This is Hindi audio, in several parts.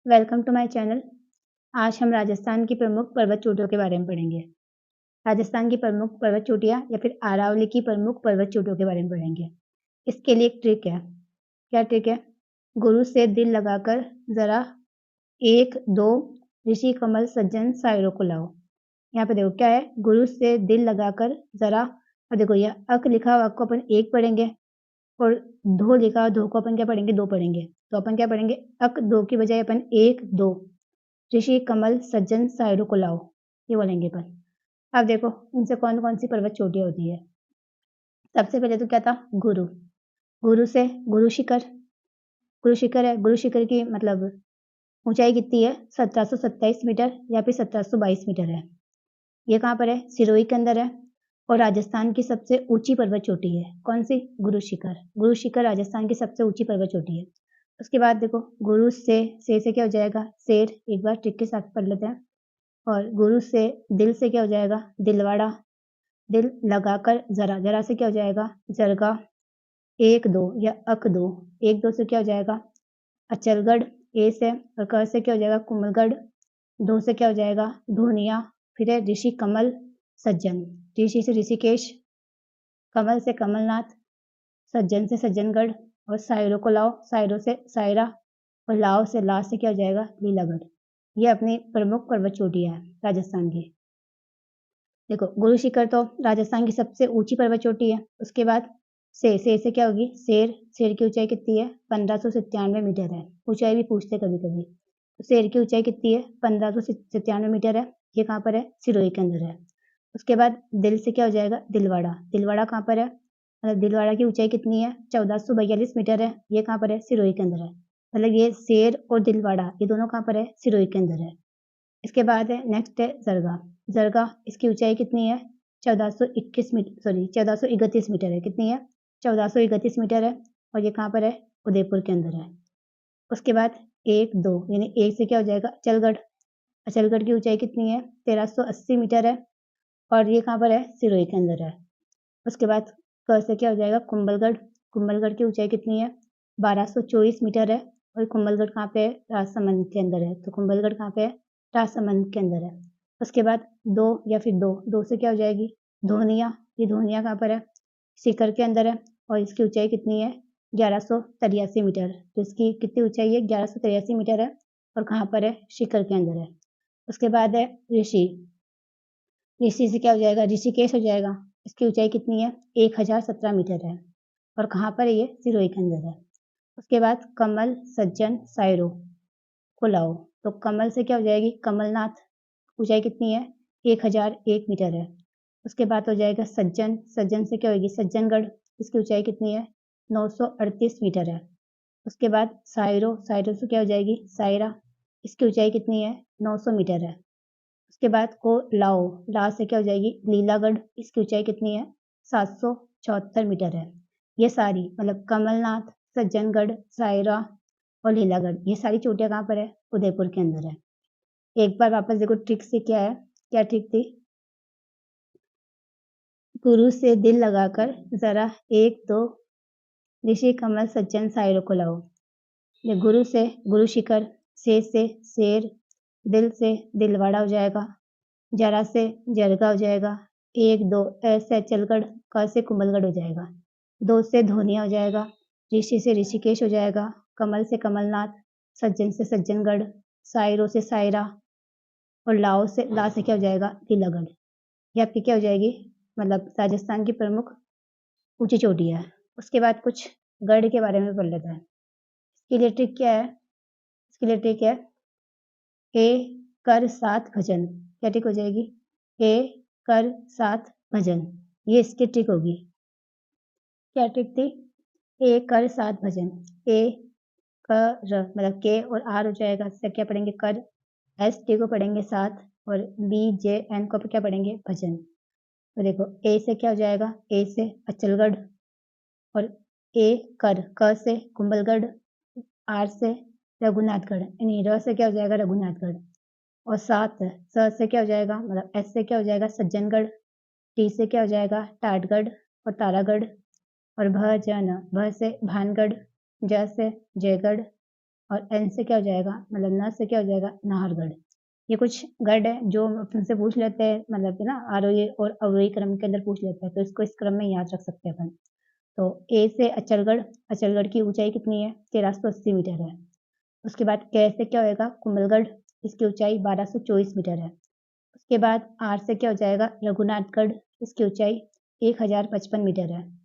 Welcome to my channel. आज हम राजस्थान की प्रमुख पर्वत चोटियों के बारे में पढ़ेंगे। राजस्थान की प्रमुख पर्वत चोटियाँ या फिर अरावली की प्रमुख पर्वत चोटियों के बारे में पढ़ेंगे। इसके लिए एक ट्रिक है। क्या ट्रिक है? गुरु से दिल लगाकर ज़रा 1-2 ऋषि कमल सज्जन साइरों को लाओ। यहाँ पे देखो क्या है, गुरु से दिल लगाकर ज़रा, और देखो यह अक लिखा हुआ को अपन 1 पढ़ेंगे और धो लिखा हुआ धो को अपन क्या पढ़ेंगे? 2 पढ़ेंगे। तो अपन क्या पढ़ेंगे? अक 2 की बजाय अपन 1-2 ऋषि कमल सज्जन साइरों को लाओ, ये बोलेंगे अपन। अब देखो इनसे कौन कौन सी पर्वत चोटियां होती है। सबसे पहले तो क्या था? गुरु। गुरु से गुरु शिखर। गुरु शिखर है, गुरु शिखर की मतलब ऊंचाई कितनी है? 1727 मीटर या फिर 1722 मीटर है। ये कहाँ पर है? सिरोही के अंदर है और राजस्थान की सबसे ऊंची पर्वत चोटी है। कौन सी? गुरु शिखर। गुरु शिखर राजस्थान की सबसे ऊंची पर्वत चोटी है। उसके बाद देखो गुरु से क्या हो जाएगा? शेर। एक बार ट्रिक के साथ पढ़ लेते हैं। और गुरु से दिल से क्या हो जाएगा? दिलवाड़ा। दिल लगाकर जरा, जरा से क्या हो जाएगा? जरगा। 1-2 या अक 2, 1-2 से क्या हो जाएगा? अचलगढ़। ए से और क से क्या हो जाएगा? कुमलगढ़। 2 से क्या हो जाएगा? धोनिया। फिर है ऋषि कमल सज्जन। ऋषि से ऋषिकेश, कमल से कमलनाथ, सज्जन से सज्जनगढ़ और सायरों को लाओ, सायरों से सायरा और लाओ से ला से क्या हो जाएगा? लीलागढ़। ये अपनी प्रमुख पर्वत चोटियां है राजस्थान की। देखो गुरु शिखर तो राजस्थान की सबसे ऊंची पर्वत चोटी है। उसके बाद से क्या होगी? शेर। शेर की ऊंचाई कितनी है? 1597 मीटर है। ऊंचाई भी पूछते कभी कभी। तो शेर की ऊंचाई कितनी है? 1597 मीटर है। ये कहाँ पर है? सिरोही के अंदर है। उसके बाद दिल से क्या हो जाएगा? दिलवाड़ा। दिलवाड़ा कहाँ पर है? मतलब दिलवाड़ा की ऊंचाई कितनी है? 1442 मीटर है। ये कहाँ पर है? सिरोही के अंदर है। मतलब ये शेर और दिलवाड़ा ये दोनों कहाँ पर है? सिरोही के अंदर है। इसके बाद है नेक्स्ट है जरगा। जरगा इसकी ऊंचाई कितनी है? 1431 मीटर, सॉरी 1431 मीटर है। कितनी है? 1431 मीटर है। और ये कहाँ पर है? उदयपुर के अंदर है। उसके बाद 1-2 यानी एक से क्या हो जाएगा? अचलगढ़। अचलगढ़ की ऊंचाई कितनी है? 1380 मीटर है और ये कहाँ पर है? सिरोही के अंदर है। उसके बाद क से क्या हो जाएगा? कुंभलगढ़। कुंभलगढ़ की ऊंचाई कितनी है? 1224 मीटर है और कुंभलगढ़ कहाँ पे है? राजसमंद के अंदर है। तो कुंभलगढ़ कहाँ पे है? राजसमंद के अंदर है। उसके बाद 2 या फिर 2, 2 से क्या हो जाएगी? धोनिया। ये धोनिया कहाँ पर है? सीकर के अंदर है और इसकी ऊंचाई कितनी है? 1183 मीटर। तो इसकी कितनी ऊंचाई है? 1183 मीटर है और कहाँ पर है? शिखर के अंदर है। उसके बाद है ऋषि। ऋषि से क्या हो जाएगा? ऋषिकेश हो जाएगा। इसकी ऊंचाई कितनी है? 1017 मीटर है और कहाँ पर है? ये सिरोही के अंदर है। उसके बाद कमल सज्जन सायरो को लाओ। तो कमल से क्या हो जाएगी? कमलनाथ। ऊंचाई कितनी है? 1001 मीटर है। उसके बाद हो जाएगा सज्जन। सज्जन से क्या होगी? सज्जनगढ़। इसकी ऊंचाई कितनी है? 938 मीटर है। उसके बाद सायरो। सायरो से क्या हो जाएगी? सायरा। इसकी ऊंचाई कितनी है? 900 मीटर है। उसके बाद को लाओ। ला से क्या हो जाएगी? लीलागढ़। इसकी ऊंचाई कितनी है? 774 मीटर है। ये सारी मतलब कमलनाथ, सज्जनगढ़, सायरा और लीलागढ़ ये सारी चोटियां कहाँ पर है? उदयपुर के अंदर है। एक बार वापस देखो ट्रिक से क्या है। क्या ट्रिक थी? गुरु से दिल लगाकर जरा 1-2 ऋषि कमल सज्जन सायरों को लाओ। ये गुरु से गुरु शिखर, से शेर, दिल से दिलवाड़ा हो जाएगा, जरा से जरगा हो जाएगा, 1-2 ऐसे चलगढ़, क से कुंभलगढ़ हो जाएगा, 2 से धोनिया हो जाएगा, ऋषि से ऋषिकेश हो जाएगा, कमल से कमलनाथ, सज्जन से सज्जनगढ़, सायरो से सायरा और लाओ से ला से क्या हो जाएगा? लीलागढ़। ये आपकी क्या हो जाएगी? मतलब राजस्थान की प्रमुख ऊंची चोटियां है। उसके बाद कुछ गढ़ के बारे में पढ़ लेते हैं। इसके लिए ट्रिक क्या है? इसके लिए ट्रिक है ए कर साथ भजन। क्या ट्रिक हो जाएगी? ए कर साथ भजन। ये इसकी ट्रिक होगी। क्या ट्रिक थी? ए कर साथ भजन। ए कर मतलब के और आर हो जाएगा, इससे क्या पढ़ेंगे? कर। एस टी को पढ़ेंगे साथ और बी जे एन को क्या पढ़ेंगे? भजन। तो देखो ए से क्या हो जाएगा? ए से अचलगढ़ और ए कर, क से कुंभलगढ़, आर से रघुनाथगढ़, यानी र से क्या हो जाएगा? रघुनाथगढ़ और साथ स से क्या हो जाएगा? मतलब एस से क्या हो जाएगा? सज्जनगढ़, टी से क्या हो जाएगा? टाटगढ़ और तारागढ़ और भ ज न, भ से भानगढ़, ज से जयगढ़ और एन से क्या हो जाएगा, मतलब न से क्या हो जाएगा, नाहरगढ़। ये कुछ गढ़ है जो अपन से पूछ लेते हैं, मतलब ना आरोही और अवरोही क्रम के अंदर पूछ लेते हैं, तो इसको इस क्रम में याद रख सकते हैं अपन। तो ए से अचलगढ़, अचलगढ़ की ऊंचाई कितनी है, 1380 मीटर है। उसके बाद क से क्या होएगा, कुंभलगढ़, इसकी ऊंचाई 1224 मीटर है। उसके बाद आर से क्या हो जाएगा, रघुनाथगढ़, इसकी ऊंचाई 1055 मीटर है।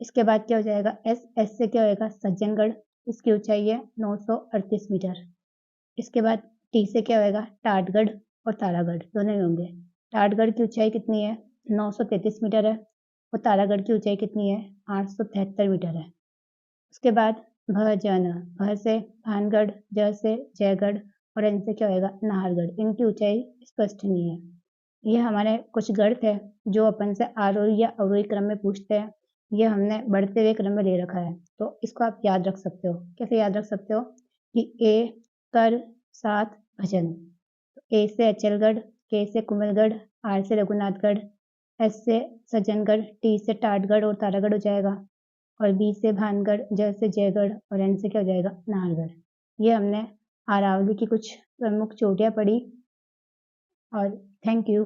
इसके बाद क्या हो जाएगा, एस से क्या होएगा, सज्जनगढ़, इसकी ऊंचाई है 938 मीटर। इसके बाद टी से क्या होएगा, टाटगढ़ और तारागढ़ दोनों ही होंगे। टाटगढ़ की ऊंचाई कितनी है, 933 मीटर है, और तारागढ़ की ऊंचाई कितनी है, 873 मीटर है। उसके बाद भ ज न, भ से भानगढ़, ज से जयगढ़ और एन से क्या होएगा, नाहरगढ़। इनकी ऊंचाई स्पष्ट नहीं है। ये हमारे कुछ गढ़ थे जो अपन से आरोही या अवरोही क्रम में पूछते हैं। ये हमने बढ़ते हुए क्रम में ले रखा है, तो इसको आप याद रख सकते हो। कैसे याद रख सकते हो कि ए कर, साथ, भजन। ए से अचलगढ़, के से कुंभलगढ़, आर से रघुनाथगढ़, एस से सज्जनगढ़, टी से टाटगढ़ और तारागढ़ हो जाएगा, और बी से भानगढ़, ज से जयगढ़ और एन से क्या हो जाएगा, नाहरगढ़। ये हमने अरावली की कुछ प्रमुख चोटियां पढ़ी, और थैंक यू।